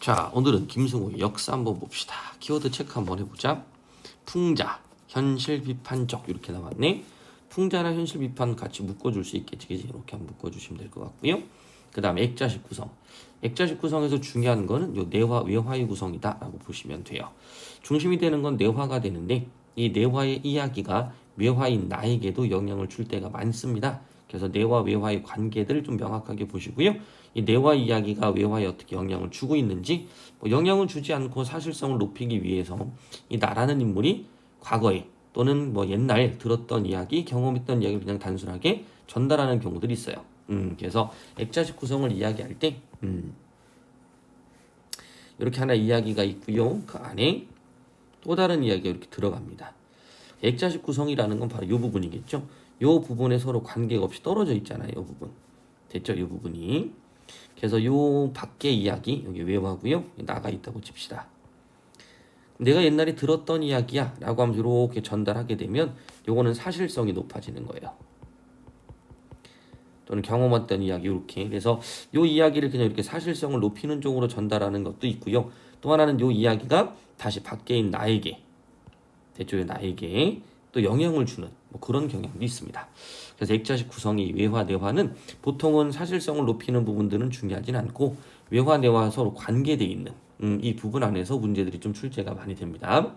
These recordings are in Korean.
자, 오늘은 김승우의 역사 한번 봅시다. 키워드 체크 한번 해보자. 풍자, 현실 비판적 이렇게 나왔네. 풍자나 현실 비판 같이 묶어줄 수 있겠지, 그지? 이렇게 한번 묶어주시면 될 것 같고요. 그 다음에 액자식 구성. 액자식 구성에서 중요한 거는 요 내화, 외화의 구성이다라고 보시면 돼요. 중심이 되는 건 내화가 되는데 이 내화의 이야기가 외화인 나에게도 영향을 줄 때가 많습니다. 그래서 내와 외화의 관계들을 좀 명확하게 보시고요. 이 내와 이야기가 외화에 어떻게 영향을 주고 있는지, 영향을 주지 않고 사실성을 높이기 위해서 이 나라는 인물이 과거에 또는 옛날 들었던 이야기, 경험했던 이야기를 그냥 단순하게 전달하는 경우들이 있어요. 그래서 액자식 구성을 이야기할 때 이렇게 하나 이야기가 있고요. 그 안에 또 다른 이야기가 이렇게 들어갑니다. 액자식 구성이라는 건 바로 이 부분이겠죠. 이 부분에 서로 관계가 없이 떨어져 있잖아요. 이 부분. 됐죠? 이 부분이. 그래서 이 밖의 이야기, 여기 외화고요. 나가 있다고 칩시다. 내가 옛날에 들었던 이야기야 라고 하면 이렇게 전달하게 되면 요거는 사실성이 높아지는 거예요. 또는 경험했던 이야기 이렇게. 그래서 요 이야기를 그냥 이렇게 사실성을 높이는 쪽으로 전달하는 것도 있고요. 또 하나는 요 이야기가 다시 밖에 있는 나에게, 대조의 나에게 또 영향을 주는 그런 경향도 있습니다. 그래서 액자식 구성이 외화, 내화는 보통은 사실성을 높이는 부분들은 중요하진 않고 외화, 내화 서로 관계되어 있는 이 부분 안에서 문제들이 좀 출제가 많이 됩니다.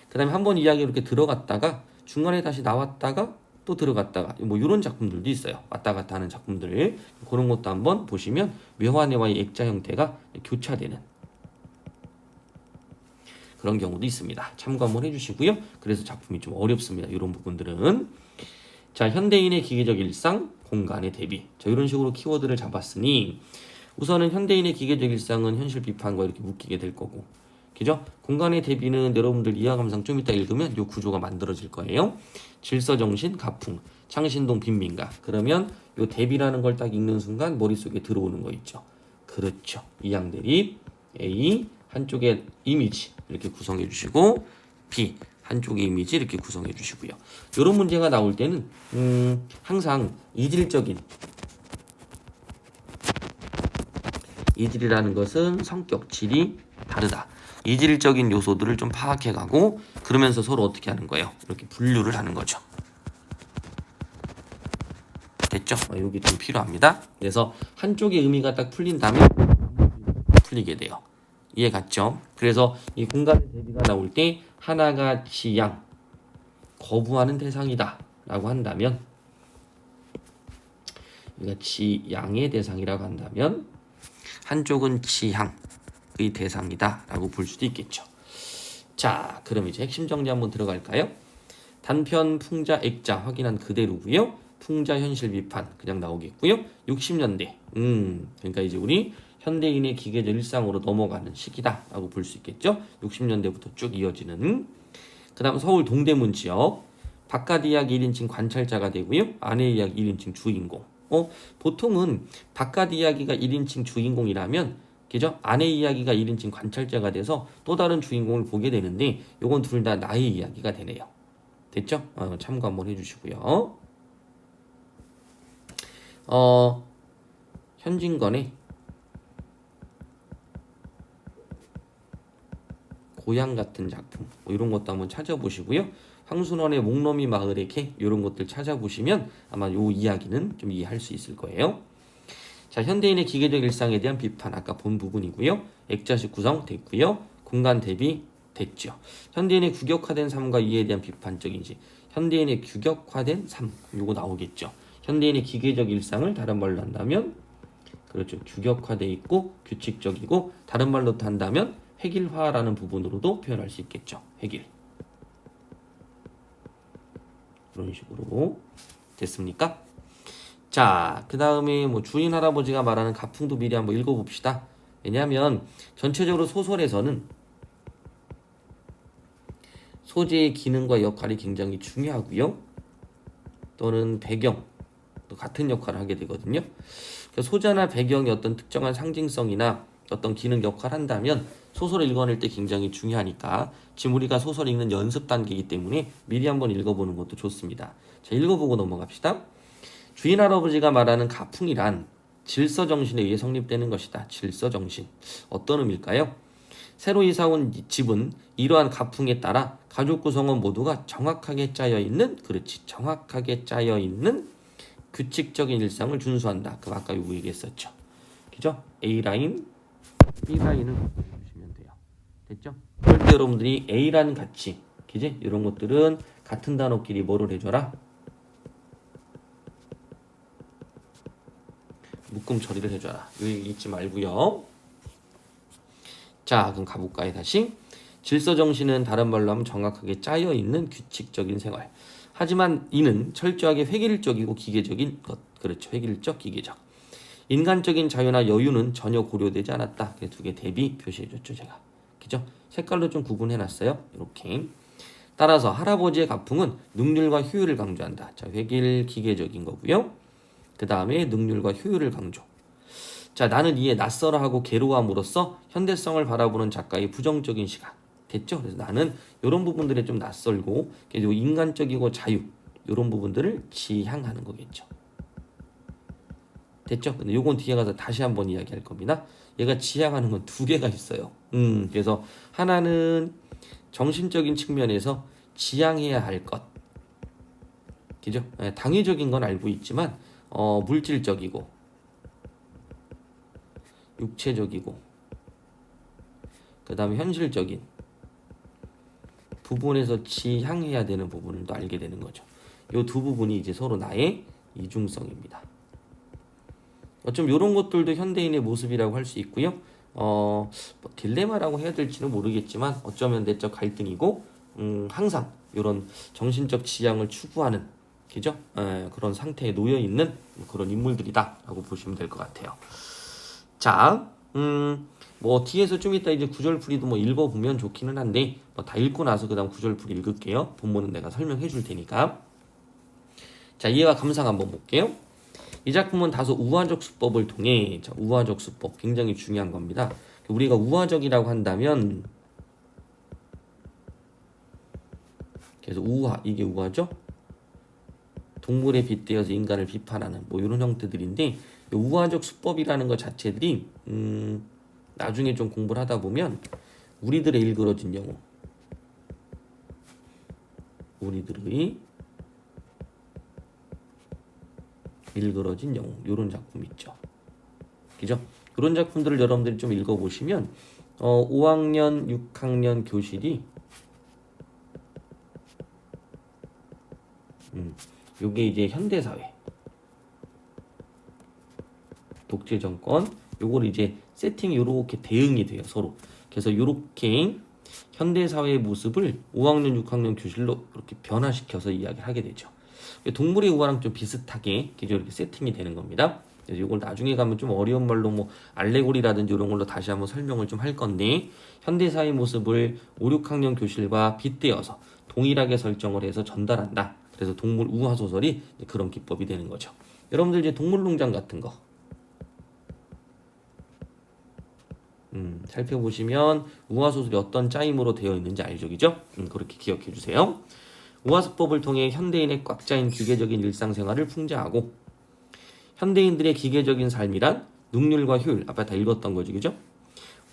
그 다음에 한번 이야기 이렇게 들어갔다가 중간에 다시 나왔다가 또 들어갔다가 이런 작품들도 있어요. 왔다 갔다 하는 작품들. 그런 것도 한번 보시면 외화, 내화의 액자 형태가 교차되는 그런 경우도 있습니다. 참고 한번 해주시고요. 그래서 작품이 좀 어렵습니다. 이런 부분들은. 자, 현대인의 기계적 일상, 공간의 대비. 자, 이런 식으로 키워드를 잡았으니 우선은 현대인의 기계적 일상은 현실 비판과 이렇게 묶이게 될 거고, 그죠? 공간의 대비는 여러분들 이하 감상 좀 이따 읽으면 이 구조가 만들어질 거예요. 질서정신, 가풍, 창신동, 빈민가. 그러면 이 대비라는 걸 딱 읽는 순간 머릿속에 들어오는 거 있죠. 그렇죠. 이항대립, A, 한쪽에 이미지 이렇게 구성해 주시고, B, 한쪽의 이미지 이렇게 구성해 주시고요. 이런 문제가 나올 때는 항상 이질이라는 것은 성격, 질이 다르다. 이질적인 요소들을 좀 파악해가고 그러면서 서로 어떻게 하는 거예요? 이렇게 분류를 하는 거죠. 됐죠? 여기 좀 필요합니다. 그래서 한쪽의 의미가 딱 풀린 다음에 풀리게 돼요. 이해 갔죠? 그래서 이 공간의 대비가 나올 때 하나가 지양, 거부하는 대상이다 라고 한다면, 우리가 지양의 대상이라고 한다면 한쪽은 지향의 대상이다 라고 볼 수도 있겠죠. 자, 그럼 이제 핵심 정리 한번 들어갈까요? 단편 풍자 액자 확인한 그대로고요. 풍자 현실 비판 그냥 나오겠고요. 60년대 그러니까 이제 우리 현대인의 기계적 일상으로 넘어가는 시기다라고 볼 수 있겠죠. 60년대부터 쭉 이어지는. 그 다음 서울 동대문 지역 바깥 이야기 1인칭 관찰자가 되고요. 안에 이야기 1인칭 주인공. 보통은 바깥 이야기가 1인칭 주인공이라면, 그죠? 안에 이야기가 1인칭 관찰자가 돼서 또 다른 주인공을 보게 되는데 요건 둘 다 나의 이야기가 되네요. 됐죠? 참고 한번 해주시고요. 현진건의 고향 같은 작품 이런 것도 한번 찾아보시고요. 황순원의 목노미 마을의 개 이런 것들 찾아보시면 아마 요 이야기는 좀 이해할 수 있을 거예요. 자, 현대인의 기계적 일상에 대한 비판 아까 본 부분이고요. 액자식 구성 됐고요. 공간 대비 됐죠. 현대인의 규격화된 삶과 이에 대한 비판적인지, 현대인의 규격화된 삶 요거 나오겠죠. 현대인의 기계적 일상을 다른 말로 한다면, 그렇죠, 규격화돼 있고 규칙적이고, 다른 말로 한다면 획일화라는 부분으로도 표현할 수 있겠죠. 획일. 이런 식으로 됐습니까? 자, 그 다음에 주인 할아버지가 말하는 가풍도 미리 한번 읽어봅시다. 왜냐하면 전체적으로 소설에서는 소재의 기능과 역할이 굉장히 중요하고요. 또는 배경, 또 같은 역할을 하게 되거든요. 소재나 배경이 어떤 특정한 상징성이나 어떤 기능 역할을 한다면 소설을 읽어낼 때 굉장히 중요하니까 지금 우리가 소설 읽는 연습 단계이기 때문에 미리 한번 읽어보는 것도 좋습니다. 자, 읽어보고 넘어갑시다. 주인 할아버지가 말하는 가풍이란 질서 정신에 의해 성립되는 것이다. 질서 정신. 어떤 의미일까요? 새로 이사 온 집은 이러한 가풍에 따라 가족 구성원 모두가 정확하게 짜여 있는, 그렇지, 정확하게 짜여 있는 규칙적인 일상을 준수한다. 그 아까 요거 얘기했었죠. 그죠? A 라인, B 라인을 보시면 돼요. 됐죠? 그럴 때 여러분들이 A라는 가치, 그지? 이런 것들은 같은 단어끼리 뭐를 해줘라? 묶음 처리를 해줘라. 이 얘기 잊지 말고요. 자, 그럼 가볼까요? 다시. 질서 정신은 다른 말로 하면 정확하게 짜여 있는 규칙적인 생활. 하지만 이는 철저하게 획일적이고 기계적인 것. 그렇죠. 획일적, 기계적. 인간적인 자유나 여유는 전혀 고려되지 않았다. 두 개 대비 표시해줬죠, 제가. 그죠? 색깔로 좀 구분해놨어요. 이렇게. 따라서 할아버지의 가풍은 능률과 효율을 강조한다. 자, 획일, 기계적인 거고요. 그 다음에 능률과 효율을 강조. 자, 나는 이에 낯설어 하고 괴로움으로써 현대성을 바라보는 작가의 부정적인 시각. 됐죠? 그래서 나는 이런 부분들에 좀 낯설고 인간적이고 자유 이런 부분들을 지향하는 거겠죠. 됐죠? 근데 요건 뒤에 가서 다시 한번 이야기할 겁니다. 얘가 지향하는 건 두 개가 있어요. 그래서 하나는 정신적인 측면에서 지향해야 할 것. 그죠? 당위적인 건 알고 있지만 물질적이고 육체적이고 그 다음에 현실적인 부분에서 지향해야 되는 부분을 또 알게 되는 거죠. 이 두 부분이 이제 서로 나의 이중성입니다. 어쩜 이런 것들도 현대인의 모습이라고 할 수 있고요. 뭐 딜레마라고 해야 될지는 모르겠지만 어쩌면 내적 갈등이고 항상 이런 정신적 지향을 추구하는 그죠? 그런 상태에 놓여 있는 그런 인물들이다라고 보시면 될 것 같아요. 자, 뭐 뒤에서 좀 이따 이제 구절풀이도 뭐 읽어보면 좋기는 한데 뭐 다 읽고 나서 그다음 구절풀이 읽을게요. 본문은 내가 설명해 줄 테니까. 자, 이해와 감상 한번 볼게요. 이 작품은 다소 우화적 수법을 통해, 자, 우화적 수법 굉장히 중요한 겁니다. 우리가 우화적이라고 한다면 그래서 우화, 이게 우화죠? 동물에 빗대어서 인간을 비판하는 뭐 이런 형태들인데 우화적 수법이라는 것 자체들이 나중에 좀 공부를 하다 보면 우리들의 일그러진 영웅, 우리들의 일그러진 영웅 이런 작품 있죠. 그죠? 그런 작품들을 여러분들이 좀 읽어보시면 5학년, 6학년 교실이 요게 이제 현대사회 독재 정권 요걸 이제 세팅이 요렇게 대응이 돼요 서로. 그래서 요렇게 현대사회의 모습을 5학년 6학년 교실로 이렇게 변화시켜서 이야기를 하게 되죠. 동물의 우화랑 좀 비슷하게 이렇게 세팅이 되는 겁니다. 그래서 이걸 나중에 가면 좀 어려운 말로 뭐 알레고리라든지 이런 걸로 다시 한번 설명을 좀 할 건데 현대사회 모습을 5, 6학년 교실과 빗대어서 동일하게 설정을 해서 전달한다. 그래서 동물 우화 소설이 그런 기법이 되는 거죠. 여러분들 이제 동물농장 같은 거 살펴보시면 우화 소설이 어떤 짜임으로 되어 있는지 알죠, 그죠? 그렇게 기억해 주세요. 우화수법을 통해 현대인의 꽉 짜인 기계적인 일상생활을 풍자하고 현대인들의 기계적인 삶이란 능률과 효율, 아까 다 읽었던 거죠, 그죠?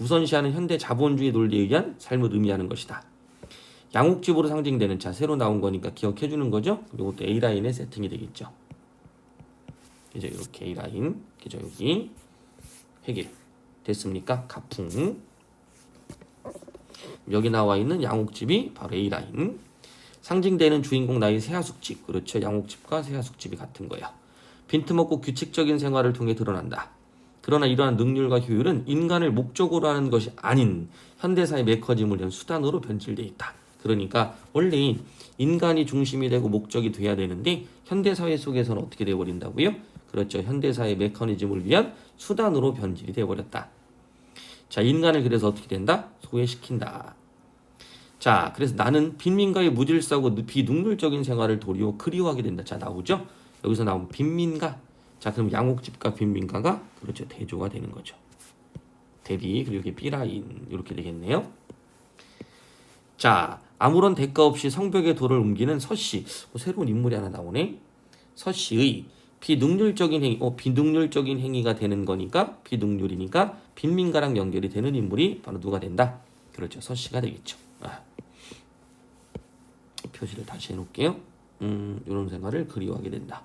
우선시하는 현대 자본주의 논리에 의한 삶을 의미하는 것이다. 양옥집으로 상징되는 자, 새로 나온 거니까 기억해 주는 거죠. 그리고 또 A라인에 세팅이 되겠죠. 그죠? 이렇게 A라인, 그죠? 여기 획일 됐습니까? 가풍. 여기 나와 있는 양옥집이 바로 A라인. 상징되는 주인공 나의 새하숙집, 그렇죠? 양옥집과 새하숙집이 같은 거야. 빈틈없고 규칙적인 생활을 통해 드러난다. 그러나 이러한 능률과 효율은 인간을 목적으로 하는 것이 아닌 현대사의 메커즘을 위한 수단으로 변질되어 있다. 그러니까 원래 인간이 중심이 되고 목적이 돼야 되는데 현대사회 속에서는 어떻게 되어버린다고요? 그렇죠. 현대사의 메커니즘을 위한 수단으로 변질이 되어버렸다. 자, 인간을 그래서 어떻게 된다? 소외시킨다. 자, 그래서 나는 빈민가의 무질서하고 비능률적인 생활을 도리어 그리워하게 된다. 자, 나오죠? 여기서 나온 빈민가. 자, 그럼 양옥집과 빈민가가 그렇죠. 대조가 되는 거죠. 대비, 그리고 이렇게 B라인 이렇게 되겠네요. 자, 아무런 대가 없이 성벽의 돌을 옮기는 서씨. 새로운 인물이 하나 나오네. 서씨의 비능률적인 행위, 비능률적인 행위가 되는 거니까 비능률이니까 빈민가랑 연결이 되는 인물이 바로 누가 된다? 그렇죠. 서씨가 되겠죠. 표시를 다시 해놓을게요. 이런 생활을 그리워하게 된다.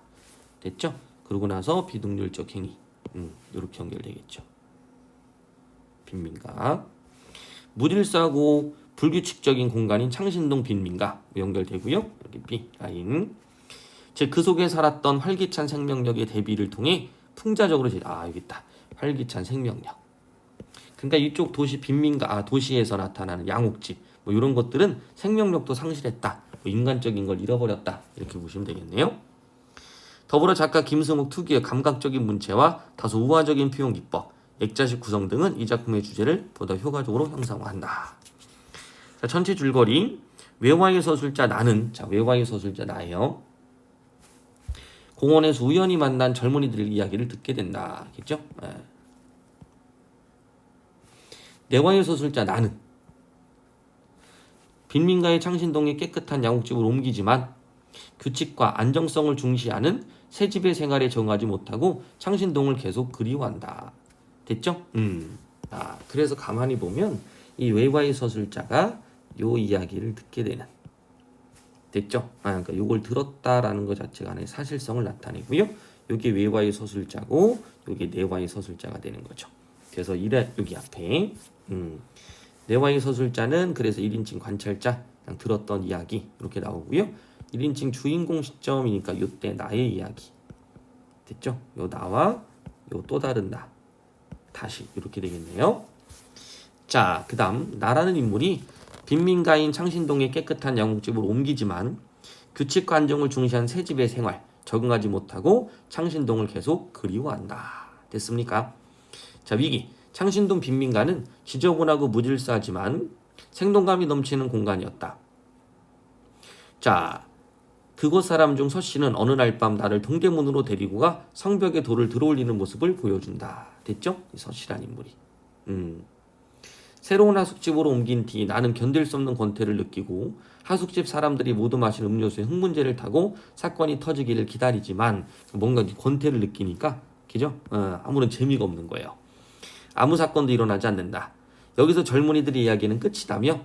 됐죠? 그러고 나서 비능률적 행위, 이렇게 연결되겠죠. 빈민가. 무질서하고 불규칙적인 공간인 창신동 빈민가 연결되고요. 여기 B 라인. 즉 그 속에 살았던 활기찬 생명력의 대비를 통해 풍자적으로 여기 있다. 활기찬 생명력. 그러니까 이쪽 도시 빈민가, 도시에서 나타나는 양옥집 뭐 이런 것들은 생명력도 상실했다. 뭐 인간적인 걸 잃어버렸다. 이렇게 보시면 되겠네요. 더불어 작가 김승욱 특유의 감각적인 문체와 다소 우화적인 표현 기법, 액자식 구성 등은 이 작품의 주제를 보다 효과적으로 형상화한다. 자, 전체 줄거리. 외화의 서술자 나는, 외화의 서술자 나예요. 공원에서 우연히 만난 젊은이들의 이야기를 듣게 된다. 겠죠? 내화의 서술자 나는 빈민가의 창신동에 깨끗한 양옥집을 옮기지만 규칙과 안정성을 중시하는 새집의 생활에 적응하지 못하고 창신동을 계속 그리워한다. 됐죠? 그래서 가만히 보면 이 외화의 서술자가 요 이야기를 듣게 되는. 됐죠? 그러니까 요걸 들었다라는 것 자체가 하나의 사실성을 나타내고요. 요게 외화의 서술자고 요게 내화의 서술자가 되는 거죠. 그래서 여기 앞에 내화의 서술자는 그래서 1인칭 관찰자, 그냥 들었던 이야기 이렇게 나오고요. 1인칭 주인공 시점이니까 요때 나의 이야기. 됐죠? 요 나와 요 또 다른 나. 다시 이렇게 되겠네요. 자, 그 다음 나라는 인물이 빈민가인 창신동의 깨끗한 양옥집을 옮기지만 규칙과 안정을 중시한 새집의 생활 적응하지 못하고 창신동을 계속 그리워한다. 됐습니까? 자, 위기. 창신동 빈민가는 지저분하고 무질서하지만 생동감이 넘치는 공간이었다. 자, 그곳 사람 중 서씨는 어느 날 밤 나를 동대문으로 데리고 가 성벽에 돌을 들어올리는 모습을 보여준다. 됐죠? 이 서씨란 인물이. 새로운 하숙집으로 옮긴 뒤 나는 견딜 수 없는 권태를 느끼고 하숙집 사람들이 모두 마신 음료수에 흙문제를 타고 사건이 터지기를 기다리지만 뭔가 권태를 느끼니까 그죠? 아무런 재미가 없는 거예요. 아무 사건도 일어나지 않는다. 여기서 젊은이들의 이야기는 끝이다며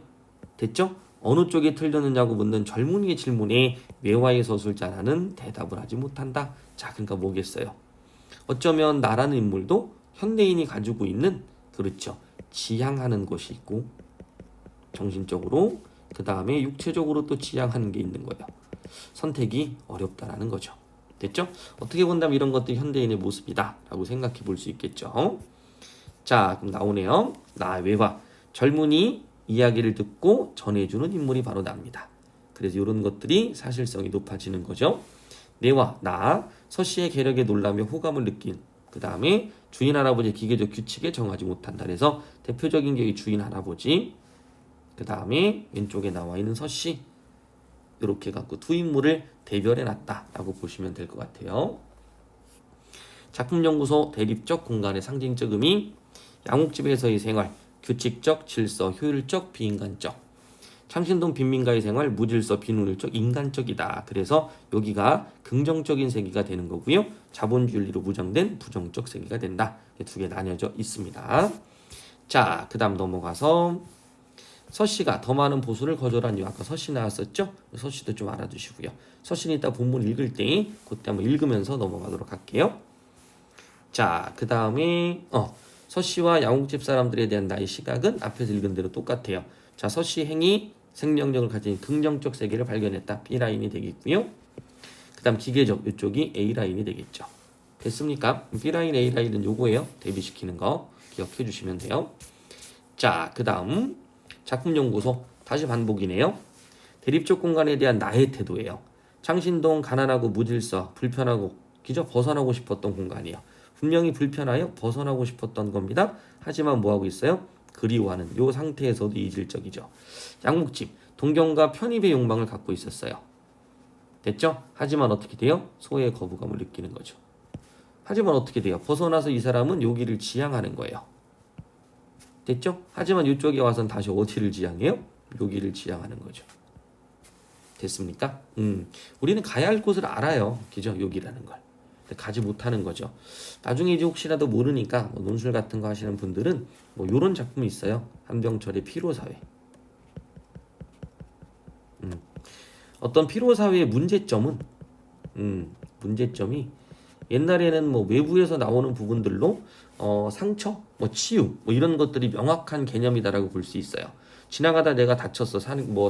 됐죠? 어느 쪽이 틀렸느냐고 묻는 젊은이의 질문에 외화의 서술자라는 대답을 하지 못한다. 자, 그러니까 뭐겠어요? 어쩌면 나라는 인물도 현대인이 가지고 있는 그렇죠. 지향하는 것이 있고 정신적으로 그 다음에 육체적으로 또 지향하는 게 있는 거예요. 선택이 어렵다라는 거죠. 됐죠? 어떻게 본다면 이런 것도 현대인의 모습이다 라고 생각해 볼 수 있겠죠. 자, 그럼 나오네요. 나 외화. 젊은이 이야기를 듣고 전해주는 인물이 바로 납니다. 그래서 이런 것들이 사실성이 높아지는 거죠. 내와 나 서씨의 계력에 놀라며 호감을 느낀 그 다음에 주인 할아버지의 기계적 규칙에 정하지 못한다. 그래서 대표적인 게 주인 할아버지 그 다음에 왼쪽에 나와 있는 서씨 이렇게 갖고 두 인물을 대별해 놨다라고 보시면 될 것 같아요. 작품연구소 대립적 공간의 상징적 의미 양옥집에서의 생활 규칙적, 질서, 효율적, 비인간적 창신동 빈민가의 생활 무질서, 비효율적, 인간적이다. 그래서 여기가 긍정적인 세계가 되는 거고요. 자본주의로 무장된 부정적 세계가 된다. 두 개 나뉘어져 있습니다. 자, 그 다음 넘어가서 서씨가 더 많은 보수를 거절한 이유 아까 서씨 나왔었죠? 서씨도 좀 알아두시고요. 서씨는 이따 본문 읽을 때 그때 한번 읽으면서 넘어가도록 할게요. 자, 그 다음에 서씨와 양옥집 사람들에 대한 나의 시각은 앞에서 읽은 대로 똑같아요. 자, 서씨 행위 생명력을 가진 긍정적 세계를 발견했다. B라인이 되겠고요. 그 다음 기계적 이쪽이 A라인이 되겠죠. 됐습니까? B라인, A라인은 요거예요. 대비시키는 거 기억해 주시면 돼요. 자, 그 다음 작품연구소 다시 반복이네요. 대립적 공간에 대한 나의 태도예요. 창신동 가난하고 무질서 불편하고 그저 벗어나고 싶었던 공간이에요. 분명히 불편하여 벗어나고 싶었던 겁니다. 하지만 뭐하고 있어요? 그리워하는 요 상태에서도 이질적이죠. 양옥집 동경과 편입의 욕망을 갖고 있었어요. 됐죠? 하지만 어떻게 돼요? 소외의 거부감을 느끼는 거죠. 하지만 어떻게 돼요? 벗어나서 이 사람은 여기를 지향하는 거예요. 됐죠? 하지만 이쪽에 와서는 다시 어디를 지향해요? 여기를 지향하는 거죠. 됐습니까? 우리는 가야 할 곳을 알아요. 그죠? 여기라는 걸. 가지 못하는 거죠. 나중에 이제 혹시라도 모르니까 뭐 논술 같은 거 하시는 분들은 뭐 요런 작품이 있어요. 한병철의 피로사회. 어떤 피로사회의 문제점이 옛날에는 뭐 외부에서 나오는 부분들로 상처, 뭐 치유, 뭐 이런 것들이 명확한 개념이다라고 볼 수 있어요. 지나가다 내가 다쳤어,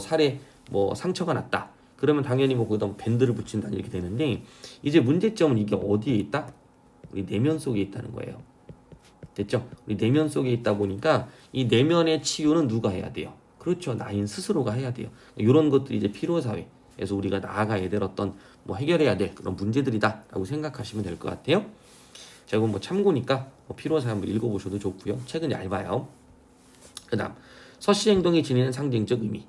살에 뭐 상처가 났다. 그러면 당연히 뭐 거기다 밴드를 붙인다 이렇게 되는데 이제 문제점은 이게 어디에 있다? 우리 내면 속에 있다는 거예요. 됐죠? 우리 내면 속에 있다 보니까 이 내면의 치유는 누가 해야 돼요? 그렇죠. 나인 스스로가 해야 돼요. 이런 것들이 이제 피로사회. 그래서 우리가 나아가야 될 어떤 뭐 해결해야 될 그런 문제들이다라고 생각하시면 될 것 같아요. 자, 이건 뭐 참고니까 뭐 피로사회 한번 읽어보셔도 좋고요. 책은 얇아요. 그다음 서씨 행동이 지니는 상징적 의미.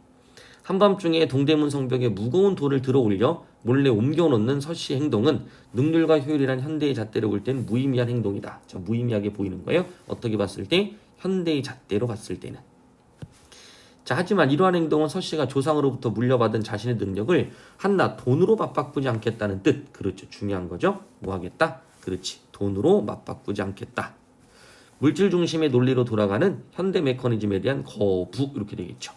한밤중에 동대문 성벽에 무거운 돌을 들어 올려 몰래 옮겨놓는 서씨 행동은 능률과 효율이란 현대의 잣대로 볼 땐 무의미한 행동이다. 자, 무의미하게 보이는 거예요. 어떻게 봤을 때? 현대의 잣대로 봤을 때는. 자, 하지만 이러한 행동은 서씨가 조상으로부터 물려받은 자신의 능력을 한낱 돈으로 맞바꾸지 않겠다는 뜻. 그렇죠. 중요한 거죠. 뭐 하겠다? 그렇지. 돈으로 맞바꾸지 않겠다. 물질 중심의 논리로 돌아가는 현대 메커니즘에 대한 거부 이렇게 되겠죠.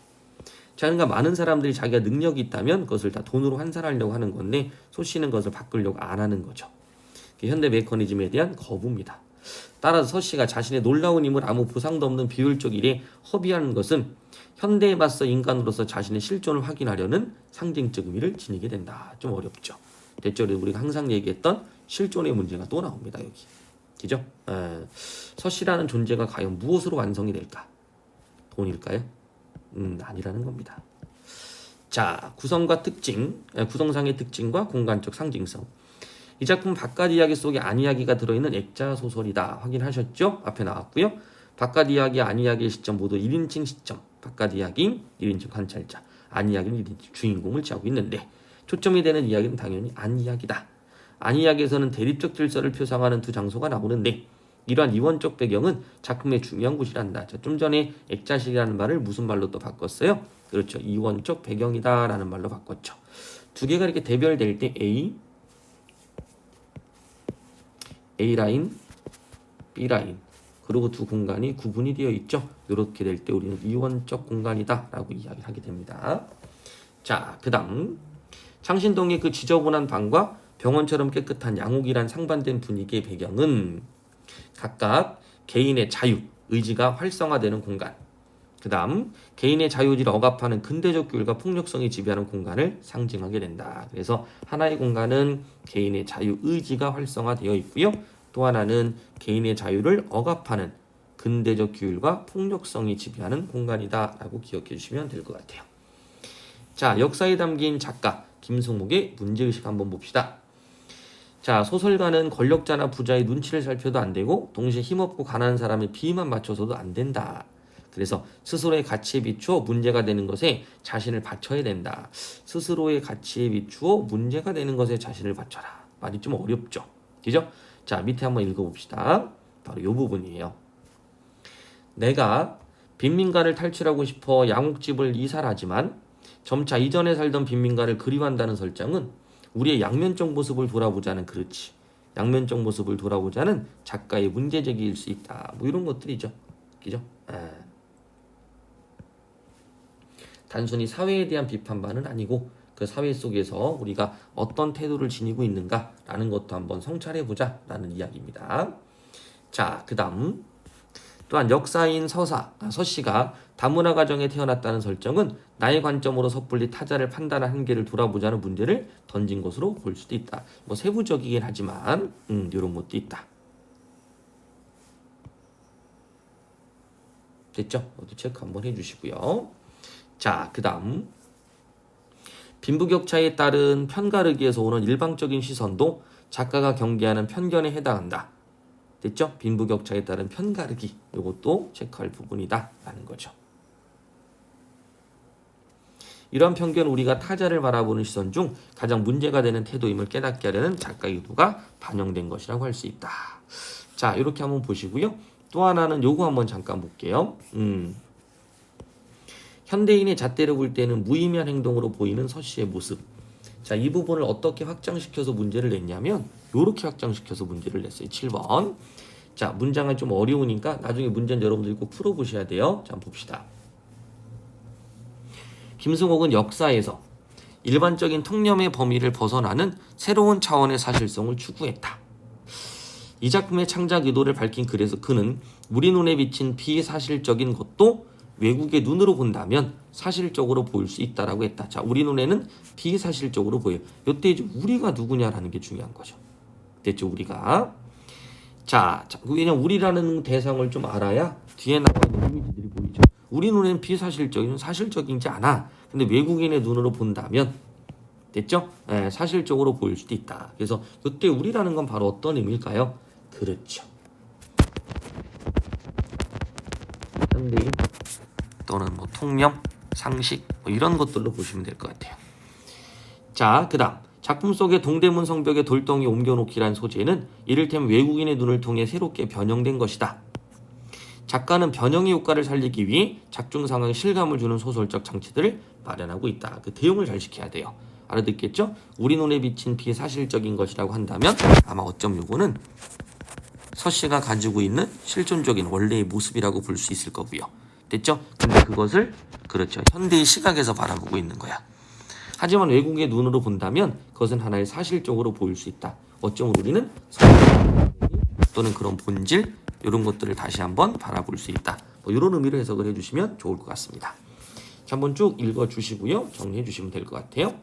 자, 그러니까 많은 사람들이 자기가 능력이 있다면 그것을 다 돈으로 환산하려고 하는 건데 소씨는 그것을 바꾸려고 안 하는 거죠. 현대 메커니즘에 대한 거부입니다. 따라서 서씨가 자신의 놀라운 힘을 아무 보상도 없는 비효율적 일에 허비하는 것은 현대에 맞서 인간으로서 자신의 실존을 확인하려는 상징적 의미를 지니게 된다. 좀 어렵죠. 됐죠? 우리가 항상 얘기했던 실존의 문제가 또 나옵니다. 여기. 그죠? 서씨라는 존재가 과연 무엇으로 완성이 될까? 돈일까요? 아니라는 겁니다. 자, 구성과 특징, 구성상의 특징과 공간적 상징성. 이 작품 바깥 이야기 속에 안 이야기가 들어있는 액자 소설이다. 확인하셨죠? 앞에 나왔고요. 바깥 이야기, 안 이야기의 시점 모두 1인칭 시점. 바깥 이야기, 1인칭 관찰자. 안 이야기는 1인칭 주인공을 취하고 있는데 초점이 되는 이야기는 당연히 안 이야기다. 안 이야기에서는 대립적 질서를 표상하는 두 장소가 나오는데 이러한 이원적 배경은 작품의 중요한 곳이란다. 자, 좀 전에 액자식이라는 말을 무슨 말로 또 바꿨어요? 그렇죠. 이원적 배경이다 라는 말로 바꿨죠. 두 개가 이렇게 대별될 때 A라인, B라인 그리고 두 공간이 구분이 되어 있죠. 이렇게 될 때 우리는 이원적 공간이다 라고 이야기를 하게 됩니다. 자, 그 다음 창신동의 그 지저분한 방과 병원처럼 깨끗한 양옥이란 상반된 분위기의 배경은 각각 개인의 자유, 의지가 활성화되는 공간. 그 다음 개인의 자유의지를 억압하는 근대적 규율과 폭력성이 지배하는 공간을 상징하게 된다. 그래서 하나의 공간은 개인의 자유의지가 활성화되어 있고요. 또 하나는 개인의 자유를 억압하는 근대적 규율과 폭력성이 지배하는 공간이다 라고 기억해 주시면 될 것 같아요. 자, 역사에 담긴 작가 김승목의 문제의식 한번 봅시다. 자, 소설가는 권력자나 부자의 눈치를 살펴도 안 되고 동시에 힘없고 가난한 사람의 비위만 맞춰서도 안 된다. 그래서 스스로의 가치에 비추어 문제가 되는 것에 자신을 바쳐야 된다. 스스로의 가치에 비추어 문제가 되는 것에 자신을 바쳐라. 말이 좀 어렵죠. 그죠? 자, 밑에 한번 읽어봅시다. 바로 이 부분이에요. 내가 빈민가를 탈출하고 싶어 양옥집을 이사를 하지만 점차 이전에 살던 빈민가를 그리워한다는 설정은 우리의 양면적 모습을 돌아보자는 그렇지. 양면적 모습을 돌아보자는 작가의 문제제기일 수 있다. 뭐 이런 것들이죠. 그죠? 단순히 사회에 대한 비판만은 아니고 그 사회 속에서 우리가 어떤 태도를 지니고 있는가라는 것도 한번 성찰해보자 라는 이야기입니다. 자, 그 다음 또한 역사인 서씨가 다문화 가정에 태어났다는 설정은 나의 관점으로 섣불리 타자를 판단한 한계를 돌아보자는 문제를 던진 것으로 볼 수도 있다. 뭐 세부적이긴 하지만 이런 것도 있다. 됐죠? 이것도 체크 한번 해주시고요. 자, 그 다음 빈부격차에 따른 편가르기에서 오는 일방적인 시선도 작가가 경계하는 편견에 해당한다. 됐죠? 빈부격차에 따른 편가르기 이것도 체크할 부분이다 라는 거죠. 이러한 편견은 우리가 타자를 바라보는 시선 중 가장 문제가 되는 태도임을 깨닫게 하려는 작가의 의도가 반영된 것이라고 할 수 있다. 자, 이렇게 한번 보시고요. 또 하나는 요거 한번 잠깐 볼게요. 현대인의 잣대를 볼 때는 무의미한 행동으로 보이는 서씨의 모습. 자, 이 부분을 어떻게 확장시켜서 문제를 냈냐면 이렇게 확장시켜서 문제를 냈어요. 7번. 자, 문장은 좀 어려우니까 나중에 문제는 여러분들이 꼭 풀어보셔야 돼요. 자, 한번 봅시다. 김승옥은 역사에서 일반적인 통념의 범위를 벗어나는 새로운 차원의 사실성을 추구했다. 이 작품의 창작 의도를 밝힌 글에서 그는 우리 눈에 비친 비사실적인 것도 외국의 눈으로 본다면 사실적으로 보일 수 있다라고 했다. 자, 우리 눈에는 비사실적으로 보여요. 이때 이제 우리가 누구냐라는 게 중요한 거죠. 됐죠, 우리가. 자, 왜냐면 우리라는 대상을 좀 알아야 뒤에 나와 있는 이미지들이 보이죠. 우리 눈에는 비사실적인, 사실적이지 않아. 근데 외국인의 눈으로 본다면, 됐죠? 네, 사실적으로 보일 수도 있다. 그래서 이때 우리라는 건 바로 어떤 의미일까요? 그렇죠. 현대인 또는 뭐 통념, 상식 뭐 이런 것들로 보시면 될 것 같아요. 자, 그다음 작품 속의 동대문 성벽에 돌덩이 옮겨놓기란 소재는 이를테면 외국인의 눈을 통해 새롭게 변형된 것이다. 작가는 변형의 효과를 살리기 위해 작중 상황에 실감을 주는 소설적 장치들을 마련하고 있다. 그 대용을 잘 지켜야 돼요. 알아듣겠죠? 우리 눈에 비친 비사실적인 것이라고 한다면 아마 어쩜 요거는 서씨가 가지고 있는 실존적인 원래의 모습이라고 볼 수 있을 거고요. 됐죠? 근데 그것을 그렇죠. 현대의 시각에서 바라보고 있는 거야. 하지만 외국의 눈으로 본다면 그것은 하나의 사실적으로 보일 수 있다. 어쩌면 우리는 또는 그런 본질 이런 것들을 다시 한번 바라볼 수 있다. 뭐 이런 의미로 해석을 해주시면 좋을 것 같습니다. 자, 한번 쭉 읽어주시고요. 정리해 주시면 될 것 같아요.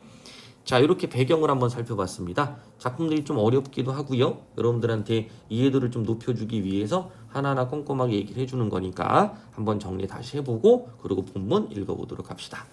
자, 이렇게 배경을 한번 살펴봤습니다. 작품들이 좀 어렵기도 하고요. 여러분들한테 이해도를 좀 높여주기 위해서 하나하나 꼼꼼하게 얘기를 해주는 거니까 한번 정리 다시 해보고 그리고 본문 읽어보도록 합시다.